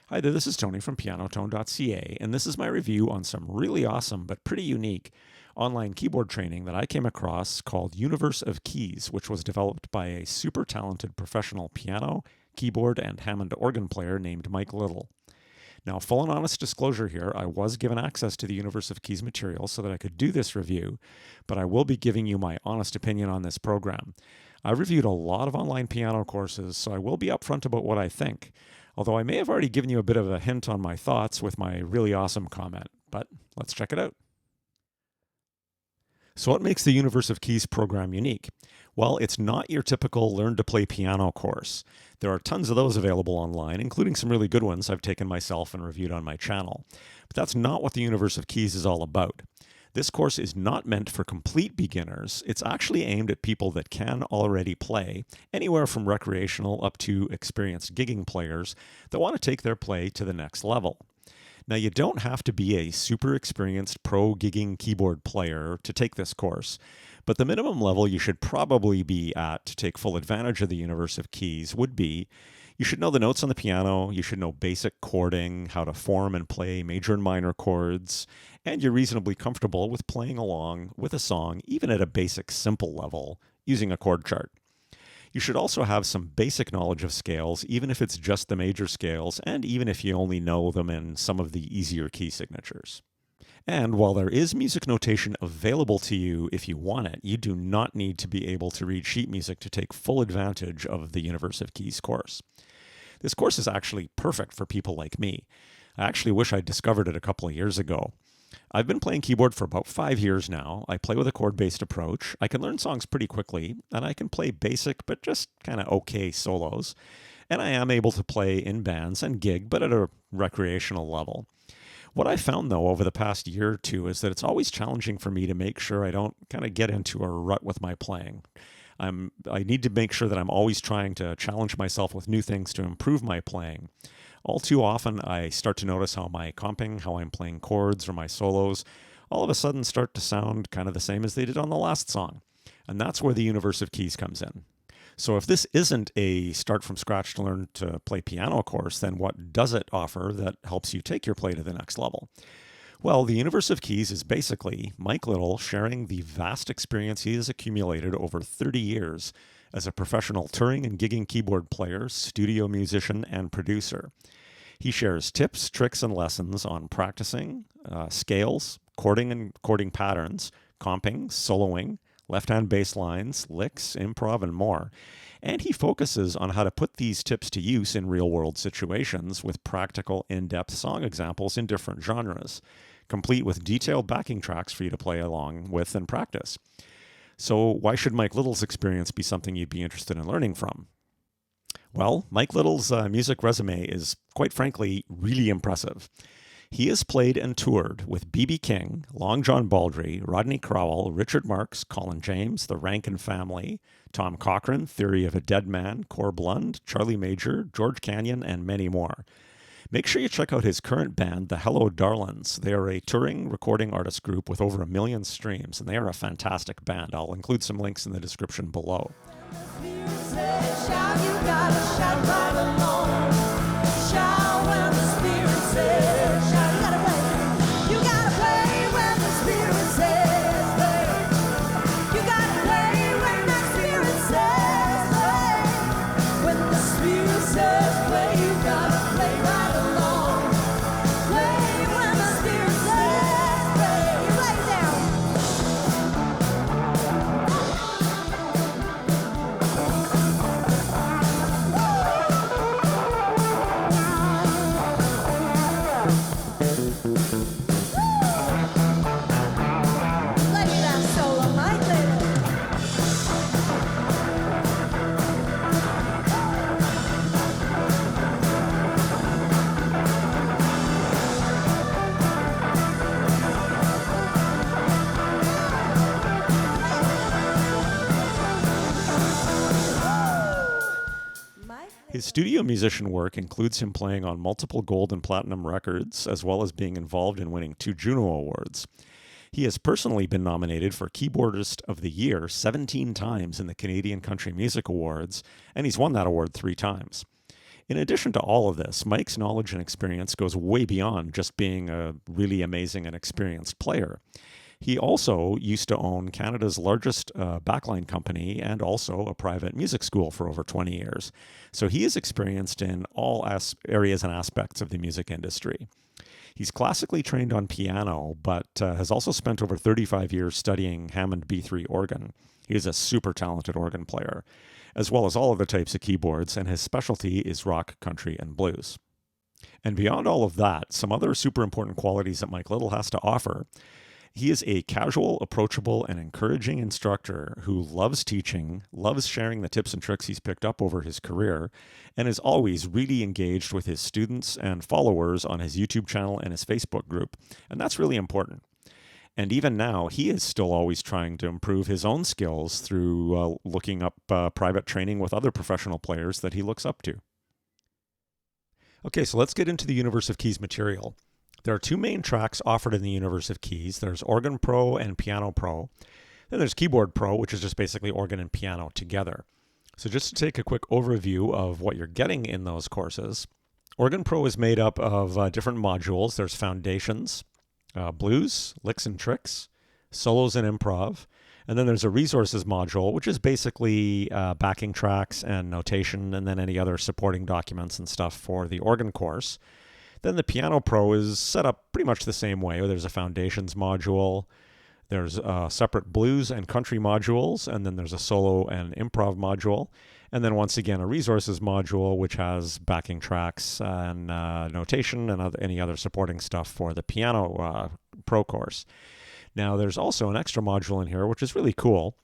Hi there, this is Tony from pianotone.ca, and this is my review on some really awesome but pretty unique online keyboard training that I came across called Universe of Keys, which was developed by a super talented professional piano, keyboard, and Hammond organ player named Mike Little. Now, full and honest disclosure here, I was given access to the Universe of Keys material so that I could do this review, but I will be giving you my honest opinion on this program. I've reviewed a lot of online piano courses, so I will be upfront about what I think, although I may have already given you a bit of a hint on my thoughts with my really awesome comment, but let's check it out. So what makes the Universe of Keys program unique? Well, it's not your typical learn to play piano course. There are tons of those available online, including some really good ones I've taken myself and reviewed on my channel. But that's not what the Universe of Keys is all about. This course is not meant for complete beginners. It's actually aimed at people that can already play, anywhere from recreational up to experienced gigging players that want to take their play to the next level. Now, you don't have to be a super experienced pro gigging keyboard player to take this course, but the minimum level you should probably be at to take full advantage of the Universe of Keys would be you should know the notes on the piano, you should know basic chording, how to form and play major and minor chords, and you're reasonably comfortable with playing along with a song, even at a basic simple level, using a chord chart. You should also have some basic knowledge of scales, even if it's just the major scales, and even if you only know them in some of the easier key signatures. And while there is music notation available to you if you want it, you do not need to be able to read sheet music to take full advantage of the Universe of Keys course. This course is actually perfect for people like me. I actually wish I'd discovered it a couple of years ago. I've been playing keyboard for about 5 years now. I play with a chord-based approach. I can learn songs pretty quickly, and I can play basic but just kind of okay solos. And I am able to play in bands and gig, but at a recreational level. What I found, though, over the past year or two is that it's always challenging for me to make sure I don't kind of get into a rut with my playing. I need to make sure that I'm always trying to challenge myself with new things to improve my playing. All too often, I start to notice how my comping, how I'm playing chords or my solos, all of a sudden start to sound kind of the same as they did on the last song. And that's where the Universe of Keys comes in. So if this isn't a start from scratch to learn to play piano course, then what does it offer that helps you take your play to the next level? Well, the Universe of Keys is basically Mike Little sharing the vast experience he has accumulated over 30 years as a professional touring and gigging keyboard player, studio musician, and producer. He shares tips, tricks, and lessons on practicing, scales, chording and chording patterns, comping, soloing, left-hand bass lines, licks, improv, and more. And he focuses on how to put these tips to use in real-world situations with practical, in-depth song examples in different genres, complete with detailed backing tracks for you to play along with and practice. So why should Mike Little's experience be something you'd be interested in learning from? Well, Mike Little's music resume is, quite frankly, really impressive. He has played and toured with B.B. King, Long John Baldry, Rodney Crowell, Richard Marx, Colin James, The Rankin Family, Tom Cochrane, Theory of a Dead Man, Cor Blund, Charlie Major, George Canyon, and many more. Make sure you check out his current band, the Hello Darlins. They are a touring recording artist group with over 1 million streams, and they are a fantastic band. I'll include some links in the description below. His studio musician work includes him playing on multiple gold and platinum records, as well as being involved in winning 2 Juno Awards. He has personally been nominated for Keyboardist of the Year 17 times in the Canadian Country Music Awards, and he's won that award 3 times. In addition to all of this, Mike's knowledge and experience goes way beyond just being a really amazing and experienced player. He also used to own Canada's largest backline company and also a private music school for over 20 years. So he is experienced in all areas and aspects of the music industry. He's classically trained on piano, but has also spent over 35 years studying Hammond B3 organ. He is a super talented organ player, as well as all of the types of keyboards, and his specialty is rock, country, and blues. And beyond all of that, some other super important qualities that Mike Little has to offer. He is a casual, approachable, and encouraging instructor who loves teaching, loves sharing the tips and tricks he's picked up over his career, and is always really engaged with his students and followers on his YouTube channel and his Facebook group. And that's really important. And even now, he is still always trying to improve his own skills through looking up private training with other professional players that he looks up to. Okay, so let's get into the Universe of Keys material. There are two main tracks offered in the Universe of Keys. There's Organ Pro and Piano Pro. Then there's Keyboard Pro, which is just basically organ and piano together. So just to take a quick overview of what you're getting in those courses, Organ Pro is made up of different modules. There's Foundations, Blues, Licks and Tricks, Solos and Improv. And then there's a Resources module, which is basically backing tracks and notation, and then any other supporting documents and stuff for the organ course. Then the Piano Pro is set up pretty much the same way. There's a Foundations module, there's separate Blues and Country modules, and then there's a Solo and Improv module. And then once again, a Resources module, which has backing tracks and notation and any other supporting stuff for the Piano Pro course. Now, there's also an extra module in here, which is really cool.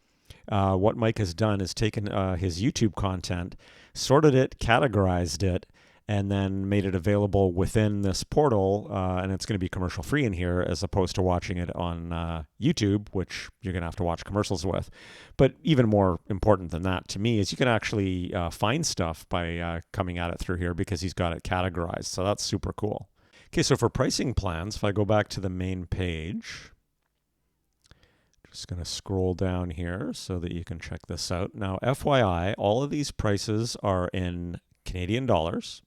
What Mike has done is taken his YouTube content, sorted it, categorized it, and then made it available within this portal, and it's going to be commercial free in here as opposed to watching it on YouTube, which you're going to have to watch commercials with. But even more important than that to me is you can actually find stuff by coming at it through here because he's got it categorized. So that's super cool. Okay, so for pricing plans, if I go back to the main page, just going to scroll down here so that you can check this out. Now, FYI, all of these prices are in Canadian dollars.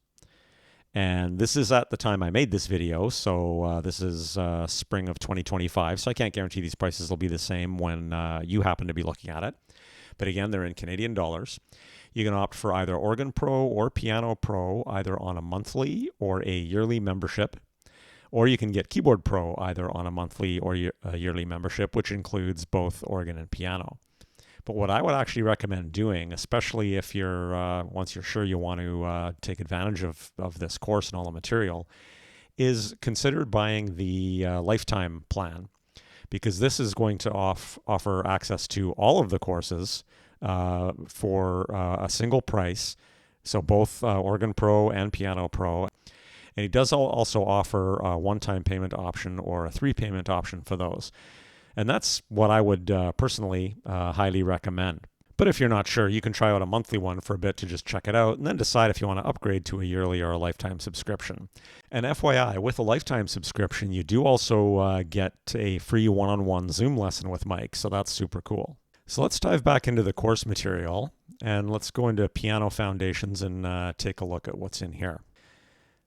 And this is at the time I made this video, so this is spring of 2025, so I can't guarantee these prices will be the same when you happen to be looking at it. But again, they're in Canadian dollars. You can opt for either Organ Pro or Piano Pro, either on a monthly or a yearly membership. Or you can get Keyboard Pro either on a monthly or a yearly membership, which includes both organ and piano. But what I would actually recommend doing, especially if you're once you're sure you want to take advantage of this course and all the material, is consider buying the lifetime plan, because this is going to offer access to all of the courses for a single price. So both Organ Pro and Piano Pro. And he does also offer a one-time payment option or a 3-payment option for those. And that's what I would personally highly recommend. But if you're not sure, you can try out a monthly one for a bit to just check it out and then decide if you want to upgrade to a yearly or a lifetime subscription. And FYI, with a lifetime subscription, you do also get a free one-on-one Zoom lesson with Mike, so that's super cool. So let's dive back into the course material and let's go into Piano Foundations and take a look at what's in here.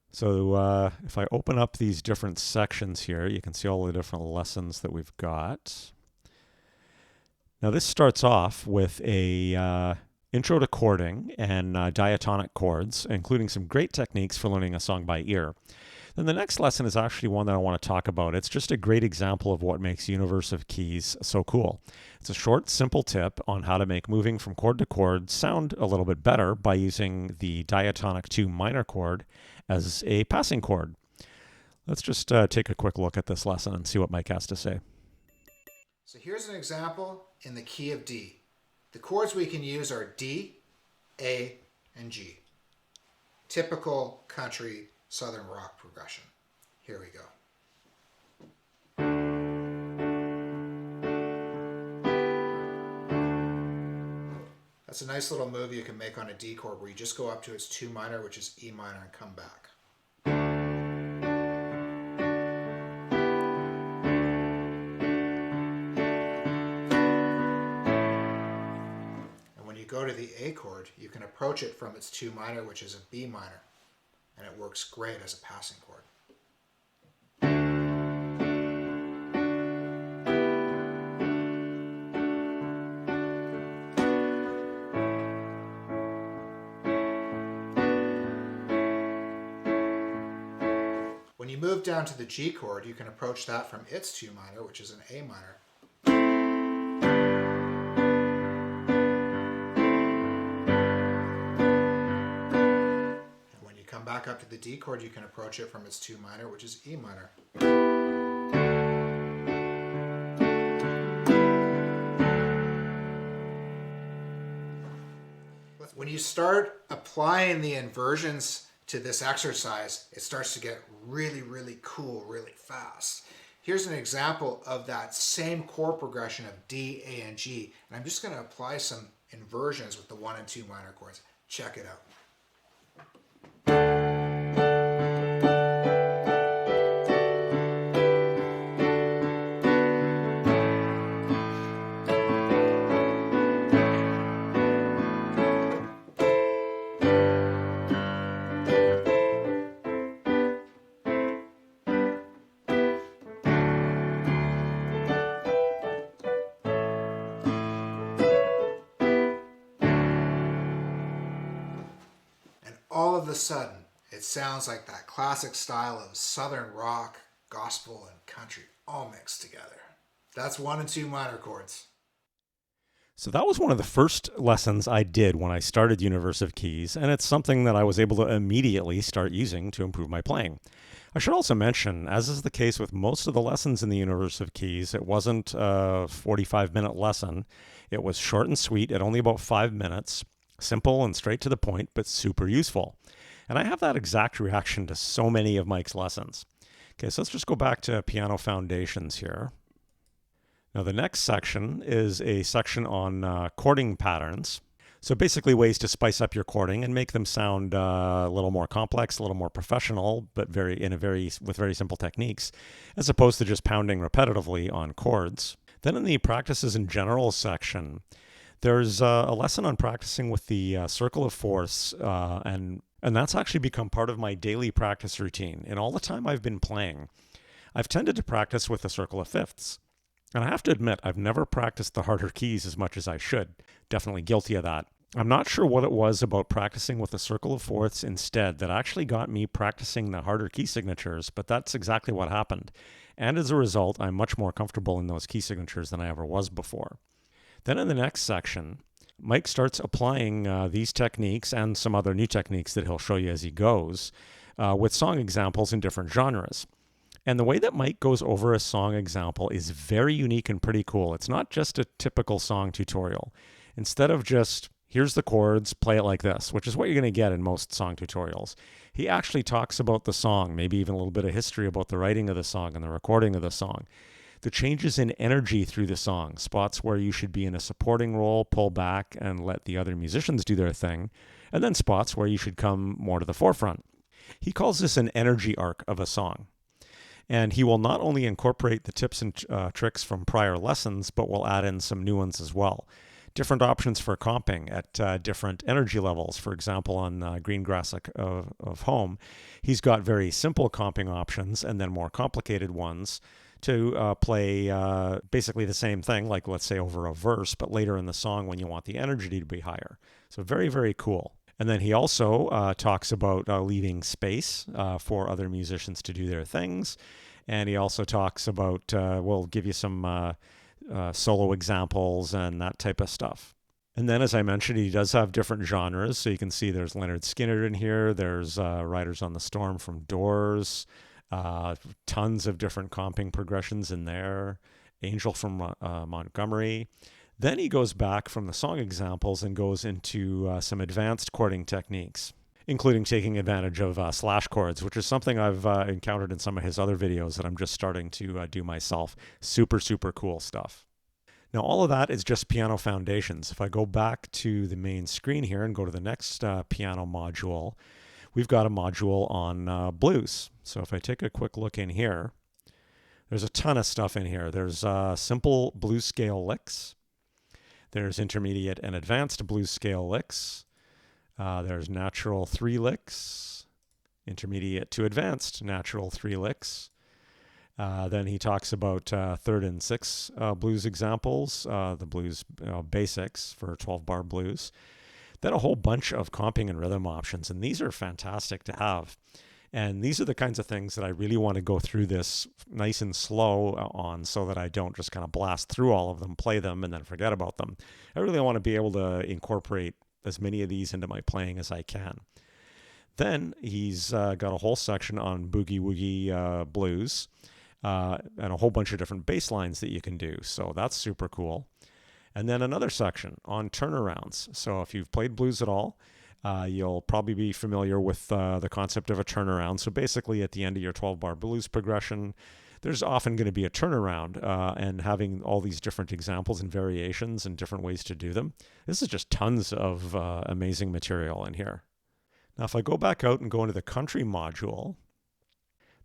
So if I open up these different sections here, you can see all the different lessons that we've got. Now this starts off with a intro to chording and diatonic chords, including some great techniques for learning a song by ear. Then the next lesson is actually one that I want to talk about. It's just a great example of what makes Universe of Keys so cool. It's a short, simple tip on how to make moving from chord to chord sound a little bit better by using the diatonic 2 minor chord as a passing chord. Let's just take a quick look at this lesson and see what Mike has to say. So here's an example in the key of D. The chords we can use are D, A, and G. Typical country Southern rock progression. Here we go. That's a nice little move you can make on a D chord where you just go up to its 2 minor, which is E minor, and come back. And when you go to the A chord, you can approach it from its 2 minor, which is a B minor, and it works great as a passing chord. When you move down to the G chord, you can approach that from its 2 minor, which is an A minor. And when you come back up to the D chord, you can approach it from its 2 minor, which is E minor. When you start applying the inversions to this exercise, it starts to get really, really cool really fast. Here's an example of that same chord progression of D, A, and G, and I'm just going to apply some inversions with the 1 and 2 minor chords. Check it out. All of a sudden, it sounds like that classic style of Southern rock, gospel, and country all mixed together. That's 1 and 2 minor chords. So that was one of the first lessons I did when I started Universe of Keys, and it's something that I was able to immediately start using to improve my playing. I should also mention, as is the case with most of the lessons in the Universe of Keys, it wasn't a 45-minute lesson. It was short and sweet at only about 5 minutes. Simple and straight to the point, but super useful. And I have that exact reaction to so many of Mike's lessons. Okay, so let's just go back to piano foundations here. Now the next section is a section on chording patterns. So basically ways to spice up your chording and make them sound a little more complex, a little more professional, but with very simple techniques, as opposed to just pounding repetitively on chords. Then in the practices in general section, there's a lesson on practicing with the circle of fourths, and that's actually become part of my daily practice routine. In all the time I've been playing, I've tended to practice with the circle of fifths. And I have to admit, I've never practiced the harder keys as much as I should. Definitely guilty of that. I'm not sure what it was about practicing with the circle of fourths instead that actually got me practicing the harder key signatures, but that's exactly what happened. And as a result, I'm much more comfortable in those key signatures than I ever was before. Then in the next section, Mike starts applying these techniques and some other new techniques that he'll show you as he goes with song examples in different genres. And the way that Mike goes over a song example is very unique and pretty cool. It's not just a typical song tutorial. Instead of just, here's the chords, play it like this, which is what you're going to get in most song tutorials, he actually talks about the song, maybe even a little bit of history about the writing of the song and the recording of the song. The changes in energy through the song, spots where you should be in a supporting role, pull back and let the other musicians do their thing, and then spots where you should come more to the forefront. He calls this an energy arc of a song. And he will not only incorporate the tips and tricks from prior lessons, but will add in some new ones as well. Different options for comping at different energy levels. For example, on Green Grass of Home, he's got very simple comping options and then more complicated ones to play basically the same thing, like let's say over a verse, but later in the song when you want the energy to be higher. So very, very cool. And then he also talks about leaving space for other musicians to do their things. And he also talks about, we'll give you some solo examples and that type of stuff. And then, as I mentioned, he does have different genres. So you can see there's Leonard Skinner in here. There's Riders on the Storm from Doors. Tons of different comping progressions in there. Angel from Montgomery. Then he goes back from the song examples and goes into some advanced chording techniques, including taking advantage of slash chords, which is something I've encountered in some of his other videos that I'm just starting to do myself. Super, super cool stuff. Now, all of that is just piano foundations. If I go back to the main screen here and go to the next piano module, we've got a module on blues. So if I take a quick look in here, there's a ton of stuff in here. There's simple blues scale licks. There's intermediate and advanced blues scale licks. There's natural 3 licks, intermediate to advanced natural 3 licks. Then he talks about 3rd and 6th blues examples, the blues basics for 12-bar blues. Then a whole bunch of comping and rhythm options, and these are fantastic to have. And these are the kinds of things that I really want to go through this nice and slow on so that I don't just kind of blast through all of them, play them, and then forget about them. I really want to be able to incorporate as many of these into my playing as I can. Then he's got a whole section on boogie woogie blues and a whole bunch of different bass lines that you can do. So that's super cool. And then another section on turnarounds. So if you've played blues at all, you'll probably be familiar with the concept of a turnaround. So basically at the end of your 12-bar blues progression, there's often going to be a turnaround, and having all these different examples and variations and different ways to do them. This is just tons of amazing material in here. Now, if I go back out and go into the country module,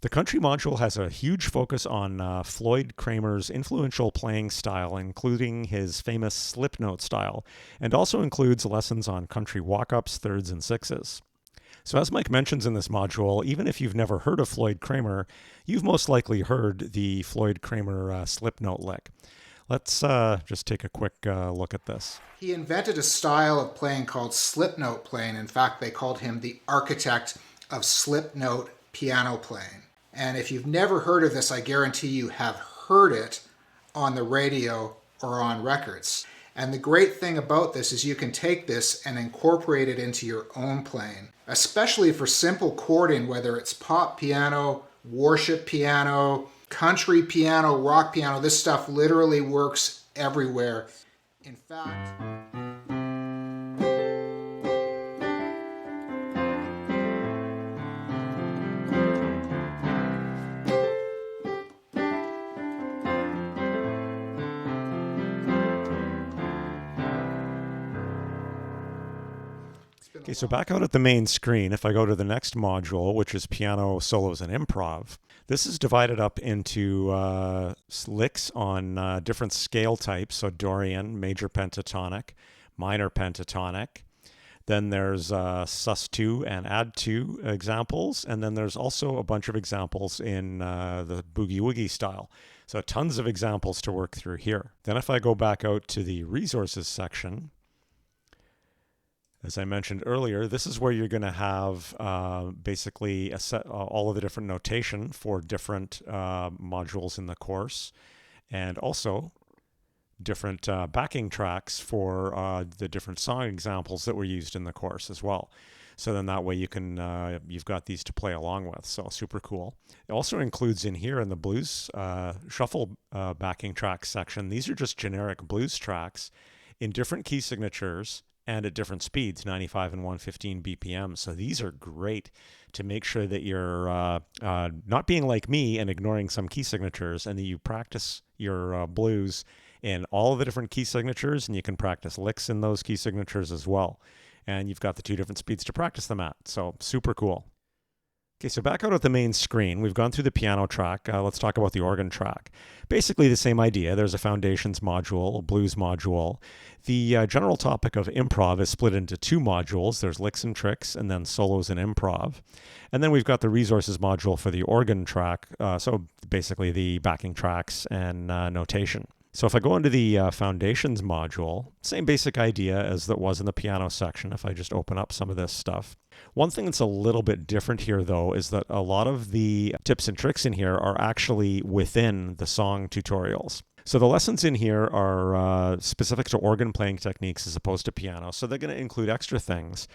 the country module has a huge focus on Floyd Kramer's influential playing style, including his famous slip note style, and also includes lessons on country walk-ups, thirds, and sixes. So as Mike mentions in this module, even if you've never heard of Floyd Kramer, you've most likely heard the Floyd Kramer slip note lick. Let's just take a quick look at this. He invented a style of playing called slip note playing. In fact, they called him the architect of slip note piano playing. And if you've never heard of this, I guarantee you have heard it on the radio or on records. And the great thing about this is you can take this and incorporate it into your own playing, especially for simple chording, whether it's pop piano, worship piano, country piano, rock piano. This stuff literally works everywhere. In fact, Okay, so back out at the main screen, if I go to the next module, which is piano solos and improv, this is divided up into licks on different scale types. So Dorian, major pentatonic, minor pentatonic. Then there's sus2 and add2 examples. And then there's also a bunch of examples in the boogie woogie style. So tons of examples to work through here. Then if I go back out to the resources section, as I mentioned earlier, this is where you're going to have basically all of the different notation for different modules in the course, and also different backing tracks for the different song examples that were used in the course as well. So then that way you can you've got these to play along with. So super cool. It also includes in here in the blues shuffle backing track section. These are just generic blues tracks in different key signatures and at different speeds, 95 and 115 BPM. So these are great to make sure that you're not being like me and ignoring some key signatures, and that you practice your blues in all of the different key signatures, and you can practice licks in those key signatures as well. And you've got the 2 different speeds to practice them at. So super cool. Okay, so back out at the main screen, we've gone through the piano track. Let's talk about the organ track. Basically the same idea. There's a foundations module, a blues module. The general topic of improv is split into 2 modules. There's licks and tricks, and then solos and improv. And then we've got the resources module for the organ track. So basically the backing tracks and notation. So if I go into the foundations module, same basic idea as that was in the piano section if I just open up some of this stuff. One thing that's a little bit different here, though, is that a lot of the tips and tricks in here are actually within the song tutorials. So the lessons in here are specific to organ playing techniques as opposed to piano. So they're going to include extra things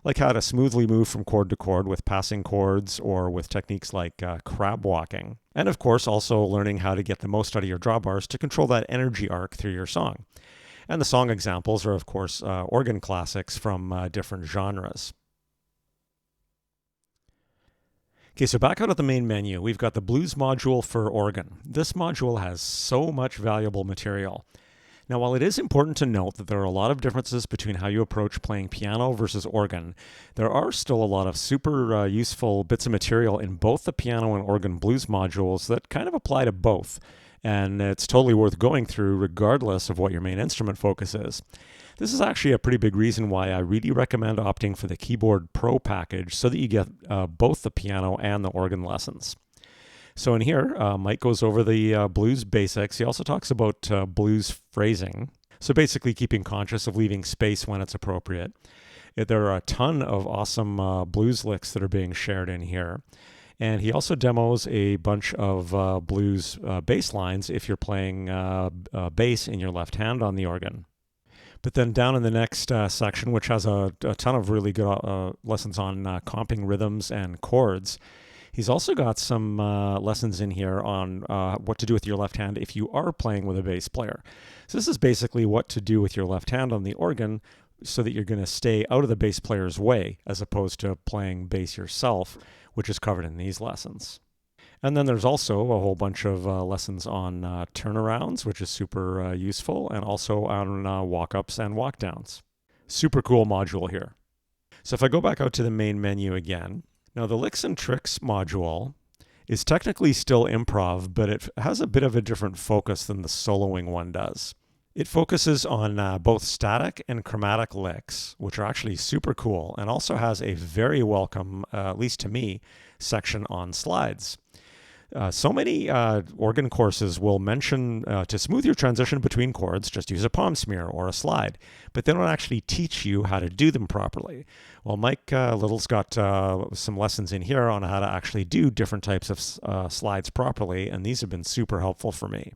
like how to smoothly move from chord to chord with passing chords or with techniques like crab walking. And of course, also learning how to get the most out of your drawbars to control that energy arc through your song. And the song examples are, of course, organ classics from different genres. Okay, so back out of the main menu, we've got the blues module for organ. This module has so much valuable material. Now, while it is important to note that there are a lot of differences between how you approach playing piano versus organ, there are still a lot of super useful bits of material in both the piano and organ blues modules that kind of apply to both. and it's totally worth going through regardless of what your main instrument focus is. This is actually a pretty big reason why I really recommend opting for the Keyboard Pro package so that you get both the piano and the organ lessons. So in here, Mike goes over the blues basics. He also talks about blues phrasing. So basically keeping conscious of leaving space when it's appropriate. There are a ton of awesome blues licks that are being shared in here. And he also demos a bunch of blues bass lines if you're playing bass in your left hand on the organ. But then down in the next section, which has a ton of really good lessons on comping rhythms and chords, he's also got some lessons in here on what to do with your left hand if you are playing with a bass player. So this is basically what to do with your left hand on the organ so that you're going to stay out of the bass player's way as opposed to playing bass yourself, which is covered in these lessons. And then there's also a whole bunch of lessons on turnarounds, which is super useful, and also on walk-ups and walk-downs. Super cool module here. So if I go back out to the main menu again, now the Licks and Tricks module is technically still improv, but it has a bit of a different focus than the soloing one does. It focuses on both static and chromatic licks, which are actually super cool, and also has a very welcome, at least to me, section on slides. So many organ courses will mention to smooth your transition between chords, just use a palm smear or a slide, but they don't actually teach you how to do them properly. Well, Mike Little's got some lessons in here on how to actually do different types of slides properly, and these have been super helpful for me.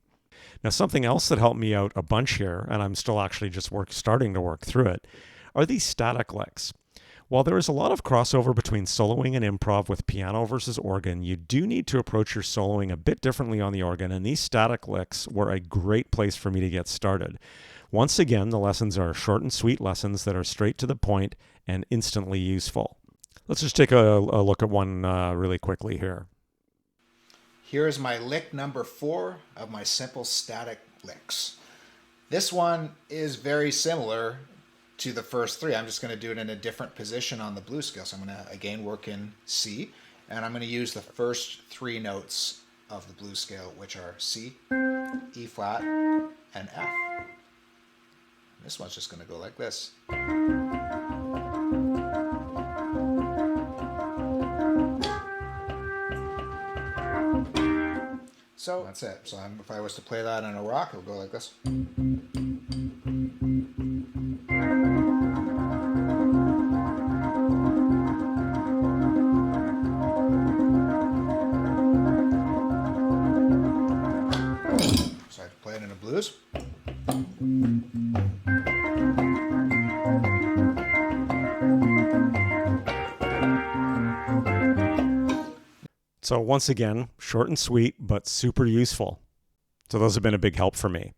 Now, something else that helped me out a bunch here, and I'm still actually just starting to work through it, are these static licks. While there is a lot of crossover between soloing and improv with piano versus organ, you do need to approach your soloing a bit differently on the organ, and these static licks were a great place for me to get started. Once again, the lessons are short and sweet lessons that are straight to the point and instantly useful. Let's just take a look at one really quickly here. Here is my lick number 4 of my simple static licks. This one is very similar to the first 3. I'm just going to do it in a different position on the blues scale. So I'm going to again work in C, and I'm going to use the first 3 notes of the blues scale, which are C, E flat, and F. And this one's just going to go like this. So that's it. So if I was to play that on a rock, it would go like this. So I have to play it in a blues. So once again, short and sweet, but super useful. So those have been a big help for me.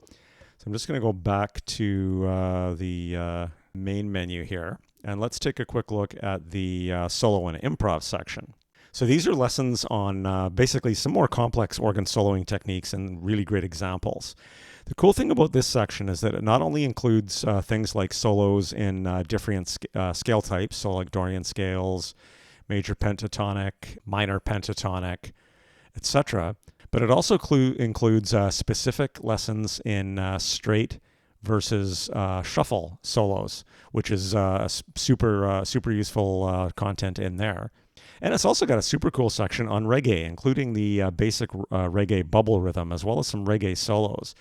So I'm just going to go back to the main menu here, and let's take a quick look at the solo and improv section. So these are lessons on basically some more complex organ soloing techniques and really great examples. The cool thing about this section is that it not only includes things like solos in different scale types, so like Dorian scales, major pentatonic, minor pentatonic, etc. But it also includes specific lessons in straight versus shuffle solos, which is super useful content in there. And it's also got a super cool section on reggae, including the basic reggae bubble rhythm, as well as some reggae solos.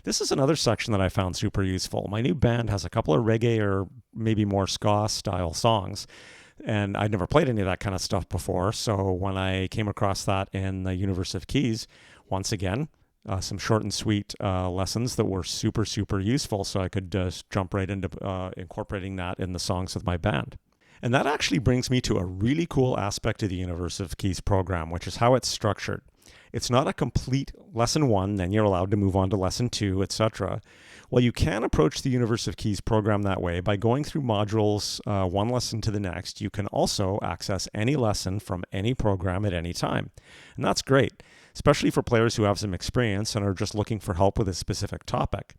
This is another section that I found super useful. My new band has a couple of reggae or maybe more ska style songs, and I'd never played any of that kind of stuff before. So when I came across that in the University of Keys, once again, some short and sweet lessons that were super useful, so I could jump right into incorporating that in the songs with my band. And that actually brings me to a really cool aspect of the University of Keys program, which is how it's structured. It's not a complete lesson 1, then you're allowed to move on to lesson 2, etc. Well, you can approach the University of Keys program that way by going through modules one lesson to the next. You can also access any lesson from any program at any time. And that's great, especially for players who have some experience and are just looking for help with a specific topic.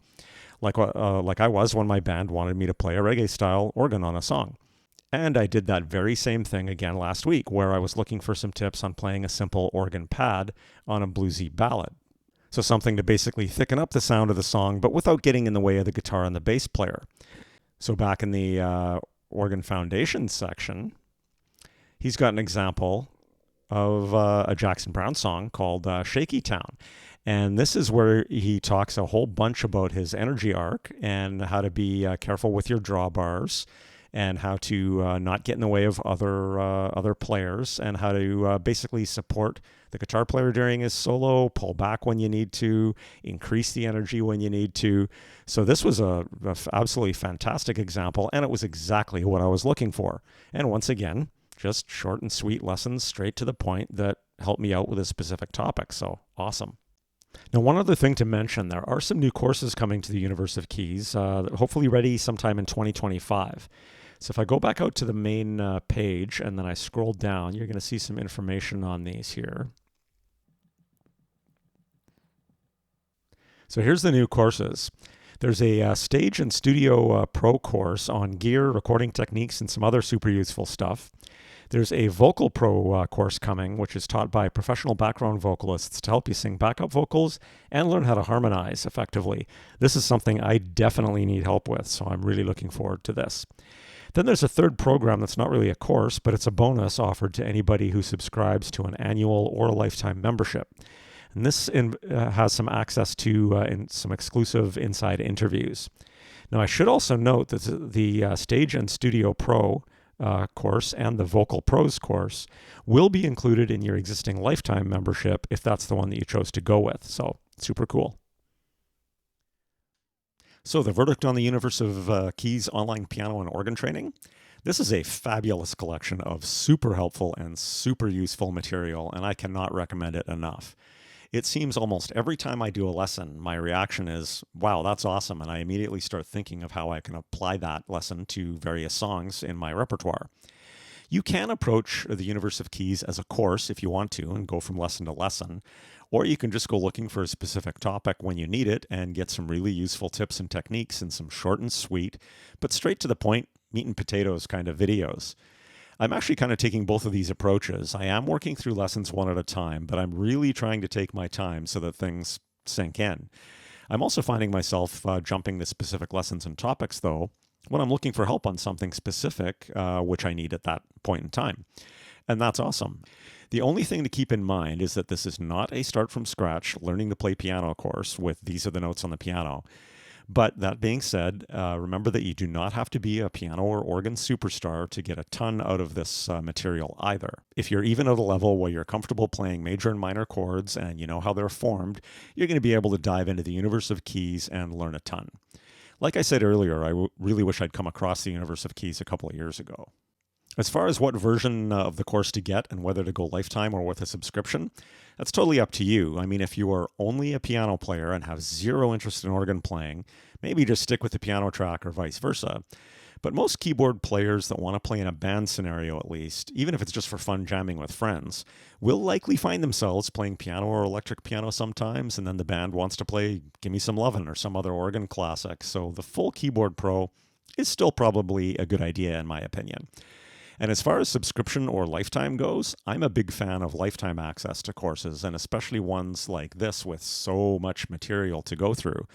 Like I was when my band wanted me to play a reggae-style organ on a song. And I did that very same thing again last week, where I was looking for some tips on playing a simple organ pad on a bluesy ballad. So something to basically thicken up the sound of the song, but without getting in the way of the guitar and the bass player. So back in the organ foundation section, he's got an example of a Jackson Browne song called Shaky Town. And this is where he talks a whole bunch about his energy arc and how to be careful with your drawbars and how to not get in the way of other players and how to basically support the guitar player during his solo, pull back when you need to, increase the energy when you need to. So this was a absolutely fantastic example, and it was exactly what I was looking for. And once again, just short and sweet lessons straight to the point that helped me out with a specific topic. So awesome. Now, one other thing to mention, there are some new courses coming to the Universe of Keys, hopefully ready sometime in 2025. So if I go back out to the main page and then I scroll down, you're going to see some information on these here. So here's the new courses. There's a Stage and Studio Pro course on gear, recording techniques, and some other super useful stuff. There's a Vocal Pro course coming, which is taught by professional background vocalists to help you sing backup vocals and learn how to harmonize effectively. This is something I definitely need help with, so I'm really looking forward to this. Then there's a third program that's not really a course, but it's a bonus offered to anybody who subscribes to an annual or a lifetime membership. And this has some access to some exclusive inside interviews. Now, I should also note that the Stage and Studio Pro course and the Vocal Pros course will be included in your existing lifetime membership if that's the one that you chose to go with. So super cool. So the verdict on the Universe of Keys online piano and organ training. This is a fabulous collection of super helpful and super useful material, and I cannot recommend it enough. It seems almost every time I do a lesson, my reaction is, wow, that's awesome. And I immediately start thinking of how I can apply that lesson to various songs in my repertoire. You can approach the Universe of Keys as a course if you want to and go from lesson to lesson, or you can just go looking for a specific topic when you need it and get some really useful tips and techniques in some short and sweet, but straight to the point, meat and potatoes kind of videos. I'm actually kind of taking both of these approaches. I am working through lessons one at a time, but I'm really trying to take my time so that things sink in. I'm also finding myself jumping to specific lessons and topics, though, when I'm looking for help on something specific, which I need at that point in time. And that's awesome. The only thing to keep in mind is that this is not a start from scratch learning to play piano course with these are the notes on the piano. But that being said, remember that you do not have to be a piano or organ superstar to get a ton out of this material either. If you're even at a level where you're comfortable playing major and minor chords and you know how they're formed, you're going to be able to dive into the Universe of Keys and learn a ton. Like I said earlier, I really wish I'd come across the Universe of Keys a couple of years ago. As far as what version of the course to get and whether to go lifetime or with a subscription, that's totally up to you. I mean, if you are only a piano player and have zero interest in organ playing, maybe just stick with the piano track or vice versa. But most keyboard players that want to play in a band scenario at least, even if it's just for fun jamming with friends, will likely find themselves playing piano or electric piano sometimes, and then the band wants to play Gimme Some Lovin' or some other organ classic. So the full Keyboard Pro is still probably a good idea in my opinion. And as far as subscription or lifetime goes, I'm a big fan of lifetime access to courses, and especially ones like this with so much material to go through.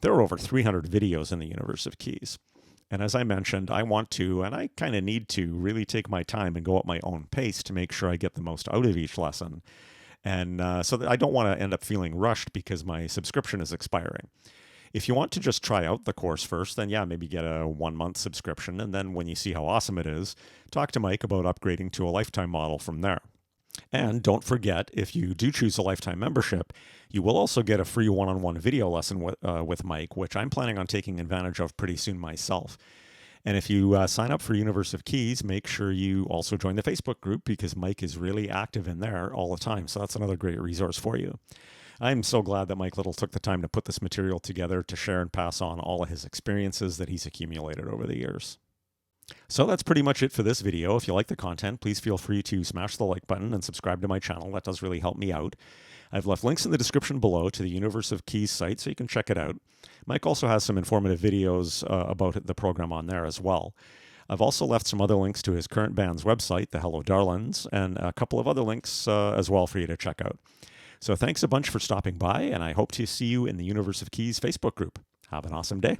There are over 300 videos in the Universe of Keys. And as I mentioned, I want to, and I kind of need to, really take my time and go at my own pace to make sure I get the most out of each lesson. And so that I don't want to end up feeling rushed because my subscription is expiring. If you want to just try out the course first, then yeah, maybe get a 1-month subscription. And then when you see how awesome it is, talk to Mike about upgrading to a lifetime model from there. And don't forget, if you do choose a lifetime membership, you will also get a free one-on-one video lesson with Mike, which I'm planning on taking advantage of pretty soon myself. And if you sign up for Universe of Keys, make sure you also join the Facebook group because Mike is really active in there all the time. So that's another great resource for you. I'm so glad that Mike Little took the time to put this material together to share and pass on all of his experiences that he's accumulated over the years. So that's pretty much it for this video. If you like the content, please feel free to smash the like button and subscribe to my channel. That does really help me out. I've left links in the description below to the Universe of Keys site so you can check it out. Mike also has some informative videos about the program on there as well. I've also left some other links to his current band's website, the Hello Darlings, and a couple of other links as well for you to check out. So thanks a bunch for stopping by, and I hope to see you in the Universe of Keys Facebook group. Have an awesome day.